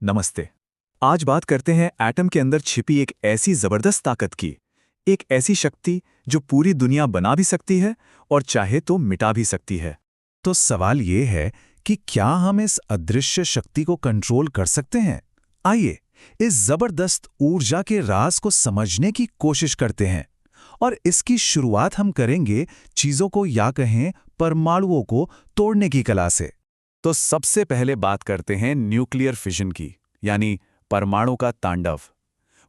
नमस्ते। आज बात करते हैं एटम के अंदर छिपी एक ऐसी जबरदस्त ताकत की, एक ऐसी शक्ति जो पूरी दुनिया बना भी सकती है और चाहे तो मिटा भी सकती है। तो सवाल ये है कि क्या हम इस अदृश्य शक्ति को कंट्रोल कर सकते हैं? आइए इस जबरदस्त ऊर्जा के राज को समझने की कोशिश करते हैं। और इसकी शुरुआत हम करेंगे चीजों को या कहें परमाणुओं को तोड़ने की कला से। तो सबसे पहले बात करते हैं न्यूक्लियर फिशन की, यानी परमाणु का तांडव।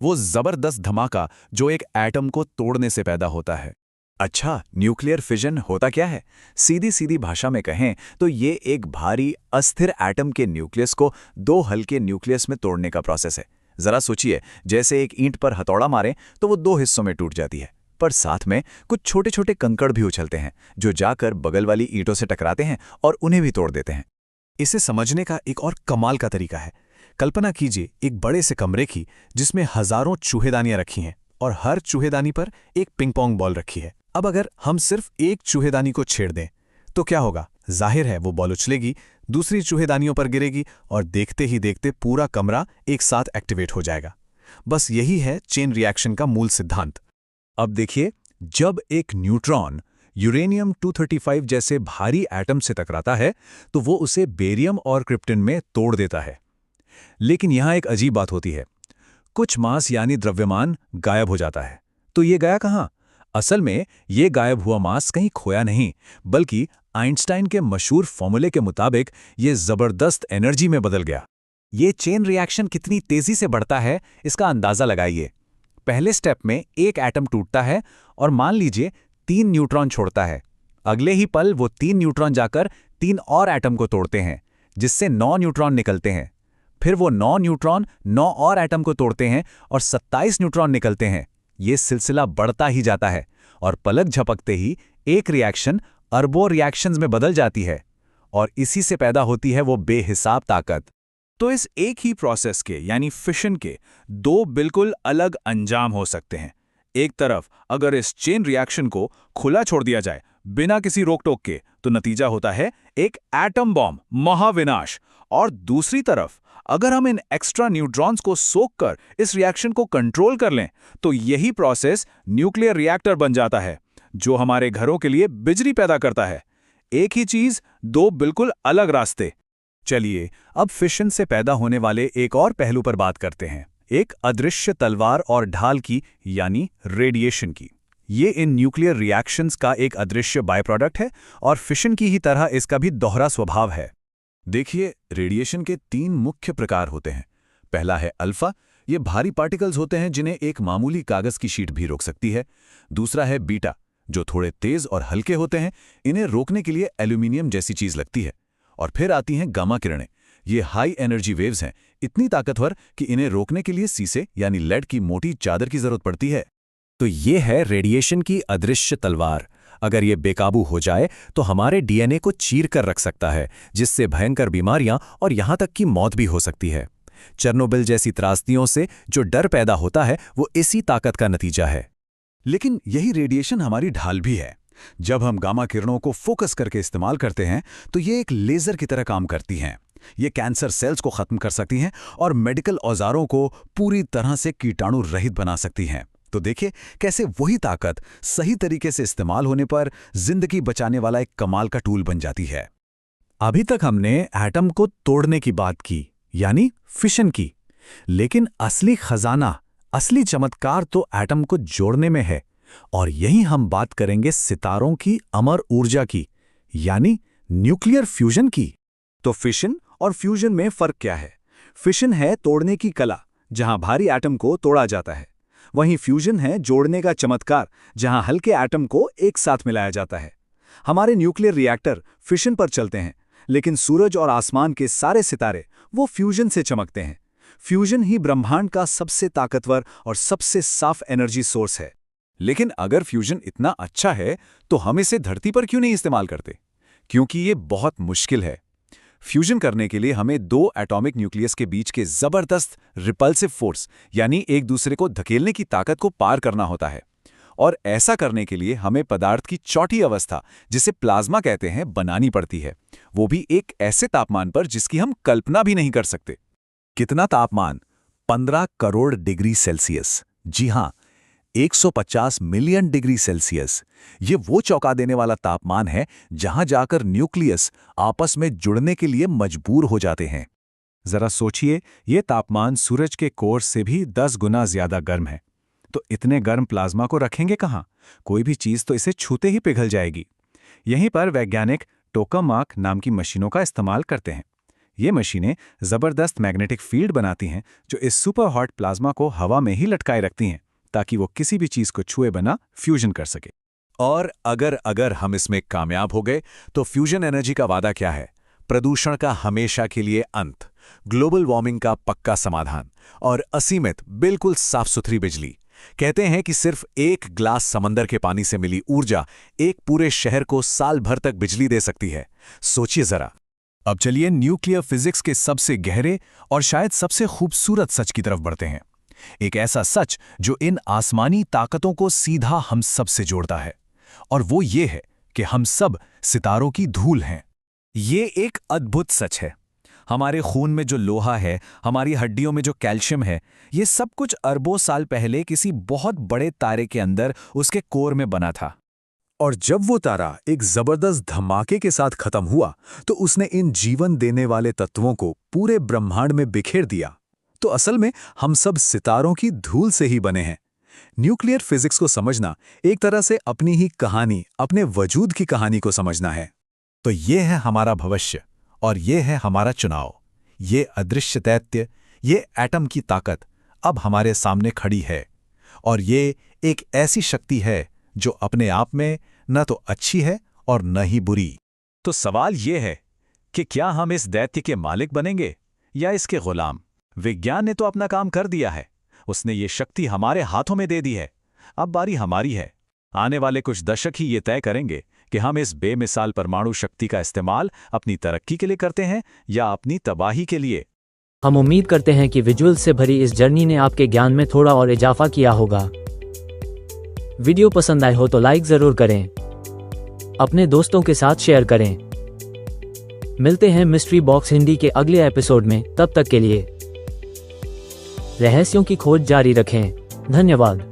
वो जबरदस्त धमाका जो एक एटम को तोड़ने से पैदा होता है। अच्छा, न्यूक्लियर फिजन होता क्या है? सीधी सीधी भाषा में कहें तो ये एक भारी अस्थिर एटम के न्यूक्लियस को दो हल्के न्यूक्लियस में तोड़ने का प्रोसेस है। जरा सोचिए, जैसे एक ईंट पर हथौड़ा मारें तो वो दो हिस्सों में टूट जाती है, पर साथ में कुछ छोटे छोटे कंकड़ भी उछलते हैं जो जाकर बगल वाली ईंटों से टकराते हैं और उन्हें भी तोड़ देते हैं। इसे समझने का एक और कमाल का तरीका है। कल्पना कीजिए एक बड़े से कमरे की जिसमें हजारों चूहेदानियां रखी हैं और हर चूहेदानी पर एक पिंग पोंग बॉल रखी है। अब अगर हम सिर्फ एक चूहेदानी को छेड़ दें तो क्या होगा? जाहिर है वो बॉल उछलेगी, दूसरी चूहेदानियों पर गिरेगी और देखते ही देखते पूरा कमरा एक साथ एक्टिवेट हो जाएगा। बस यही है चेन रिएक्शन का मूल सिद्धांत। अब देखिए, जब एक न्यूट्रॉन यूरेनियम 235 जैसे भारी एटम से टकराता है तो वो उसे बेरियम और क्रिप्टन में तोड़ देता है। लेकिन यहां एक अजीब बात होती है, कुछ मास यानी द्रव्यमान गायब हो जाता है। तो ये गया कहां? असल में ये गायब हुआ मास कहीं खोया नहीं, बल्कि आइंस्टाइन के मशहूर फॉर्मूले के मुताबिक ये जबरदस्त एनर्जी में बदल गया। ये चेन रिएक्शन कितनी तेजी से बढ़ता है, इसका अंदाजा लगाइए। पहले स्टेप में एक एटम टूटता है और मान लीजिए 3 न्यूट्रॉन छोड़ता है। अगले ही पल वो 3 न्यूट्रॉन जाकर 3 और एटम को तोड़ते हैं, जिससे 9 न्यूट्रॉन निकलते हैं। फिर वो 9 न्यूट्रॉन 9 और एटम को तोड़ते हैं और 27 न्यूट्रॉन निकलते हैं। ये सिलसिला बढ़ता ही जाता है और पलक झपकते ही एक रिएक्शन अरबों रिएक्शंस में बदल जाती है और इसी से पैदा होती है वो बेहिसाब ताकत। तो इस एक ही प्रोसेस के यानी फिशन के दो बिल्कुल अलग अंजाम हो सकते हैं। एक तरफ अगर इस चेन रिएक्शन को खुला छोड़ दिया जाए बिना किसी रोक टोक के, तो नतीजा होता है एक एटम बॉम्ब, महाविनाश। और दूसरी तरफ अगर हम इन एक्स्ट्रा न्यूट्रॉन्स को सोख कर इस रिएक्शन को कंट्रोल कर लें तो यही प्रोसेस न्यूक्लियर रिएक्टर बन जाता है, जो हमारे घरों के लिए बिजली पैदा करता है। एक ही चीज, दो बिल्कुल अलग रास्ते। चलिए अब फिशन से पैदा होने वाले एक और पहलू पर बात करते हैं, एक अदृश्य तलवार और ढाल की, यानी रेडिएशन की। ये इन न्यूक्लियर रिएक्शंस का एक अदृश्य बाय प्रोडक्ट है और फिशन की ही तरह इसका भी दोहरा स्वभाव है। देखिए, रेडिएशन के 3 मुख्य प्रकार होते हैं। पहला है अल्फा। ये भारी पार्टिकल्स होते हैं जिन्हें एक मामूली कागज की शीट भी रोक सकती है। दूसरा है बीटा, जो थोड़े तेज और हल्के होते हैं, इन्हें रोकने के लिए एल्यूमिनियम जैसी चीज लगती है। और फिर आती हैं गामा किरणें। ये हाई एनर्जी वेव्स हैं, इतनी ताकतवर कि इन्हें रोकने के लिए शीशे यानी लेड की मोटी चादर की जरूरत पड़ती है। तो ये है रेडिएशन की अदृश्य तलवार। अगर ये बेकाबू हो जाए तो हमारे डीएनए को चीर कर रख सकता है, जिससे भयंकर बीमारियां और यहां तक कि मौत भी हो सकती है। चेर्नोबिल जैसी त्रासदियों से जो डर पैदा होता है वो इसी ताकत का नतीजा है। लेकिन यही रेडिएशन हमारी ढाल भी है। जब हम गामा किरणों को फोकस करके इस्तेमाल करते हैं तो ये एक लेजर की तरह काम करती हैं। ये कैंसर सेल्स को खत्म कर सकती हैं और मेडिकल औजारों को पूरी तरह से कीटाणु रहित बना सकती हैं। तो देखिए कैसे वही ताकत सही तरीके से इस्तेमाल होने पर जिंदगी बचाने वाला एक कमाल का टूल बन जाती है। अभी तक हमने एटम को तोड़ने की बात की, यानी फिशन की। लेकिन असली खजाना, असली चमत्कार तो एटम को जोड़ने में है। और यही हम बात करेंगे सितारों की अमर ऊर्जा की, यानी न्यूक्लियर फ्यूजन की। तो फिशन और फ्यूजन में फर्क क्या है? फिशन है तोड़ने की कला, जहां भारी एटम को तोड़ा जाता है। वहीं फ्यूजन है जोड़ने का चमत्कार, जहां हल्के एटम को एक साथ मिलाया जाता है। हमारे न्यूक्लियर रिएक्टर फिशन पर चलते हैं, लेकिन सूरज और आसमान के सारे सितारे वो फ्यूजन से चमकते हैं। फ्यूजन ही ब्रह्मांड का सबसे ताकतवर और सबसे साफ एनर्जी सोर्स है। लेकिन अगर फ्यूजन इतना अच्छा है तो हम इसे धरती पर क्यों नहीं इस्तेमाल करते? क्योंकि ये बहुत मुश्किल है। फ्यूजन करने के लिए हमें 2 एटॉमिक न्यूक्लियस के बीच के जबरदस्त रिपल्सिव फोर्स, यानी एक दूसरे को धकेलने की ताकत को पार करना होता है। और ऐसा करने के लिए हमें पदार्थ की चौथी अवस्था, जिसे प्लाज्मा कहते हैं, बनानी पड़ती है। वो भी एक ऐसे तापमान पर जिसकी हम कल्पना भी नहीं कर सकते। कितना तापमान? 15 करोड़ डिग्री सेल्सियस। जी हां, 150 मिलियन डिग्री सेल्सियस। ये वो चौंका देने वाला तापमान है जहां जाकर न्यूक्लियस आपस में जुड़ने के लिए मजबूर हो जाते हैं। जरा सोचिए, ये तापमान सूरज के कोर से भी 10 गुना ज्यादा गर्म है। तो इतने गर्म प्लाज्मा को रखेंगे कहाँ? कोई भी चीज तो इसे छूते ही पिघल जाएगी। यहीं पर वैज्ञानिक टोकामाक नाम की मशीनों का इस्तेमाल करते हैं। ये मशीनें जबरदस्त मैग्नेटिक फील्ड बनाती हैं जो इस सुपर हॉट प्लाज्मा को हवा में ही लटकाए रखती हैं ताकि वो किसी भी चीज को छुए बिना फ्यूजन कर सके। और अगर हम इसमें कामयाब हो गए तो फ्यूजन एनर्जी का वादा क्या है? प्रदूषण का हमेशा के लिए अंत, ग्लोबल वार्मिंग का पक्का समाधान और असीमित, बिल्कुल साफ सुथरी बिजली। कहते हैं कि सिर्फ एक ग्लास समंदर के पानी से मिली ऊर्जा एक पूरे शहर को साल भर तक बिजली दे सकती है। सोचिए जरा। अब चलिए न्यूक्लियर फिजिक्स के सबसे गहरे और शायद सबसे खूबसूरत सच की तरफ बढ़ते हैं। एक ऐसा सच जो इन आसमानी ताकतों को सीधा हम सब से जोड़ता है, और वो ये है कि हम सब सितारों की धूल हैं। ये एक अद्भुत सच है। हमारे खून में जो लोहा है, हमारी हड्डियों में जो कैल्शियम है, ये सब कुछ अरबों साल पहले किसी बहुत बड़े तारे के अंदर उसके कोर में बना था। और जब वो तारा एक जबरदस्त धमाके के साथ खत्म हुआ तो उसने इन जीवन देने वाले तत्वों को पूरे ब्रह्मांड में बिखेर दिया। तो असल में हम सब सितारों की धूल से ही बने हैं। न्यूक्लियर फिजिक्स को समझना एक तरह से अपनी ही कहानी, अपने वजूद की कहानी को समझना है। तो ये है हमारा भविष्य और ये है हमारा चुनाव। ये अदृश्य दैत्य, ये एटम की ताकत अब हमारे सामने खड़ी है, और ये एक ऐसी शक्ति है जो अपने आप में न तो अच्छी है और न ही बुरी। तो सवाल ये है कि क्या हम इस दैत्य के मालिक बनेंगे या इसके गुलाम? विज्ञान ने तो अपना काम कर दिया है, उसने ये शक्ति हमारे हाथों में दे दी है। अब बारी हमारी है। आने वाले कुछ दशक ही ये तय करेंगे कि हम इस बेमिसाल परमाणु शक्ति का इस्तेमाल अपनी तरक्की के लिए करते हैं या अपनी तबाही के लिए। हम उम्मीद करते हैं कि विजुअल से भरी इस जर्नी ने आपके ज्ञान में थोड़ा और इजाफा किया होगा। वीडियो पसंद आए हो तो लाइक जरूर करें, अपने दोस्तों के साथ शेयर करें। मिलते हैं मिस्ट्री बॉक्स हिंदी के अगले एपिसोड में। तब तक के लिए रहस्यों की खोज जारी रखें। धन्यवाद।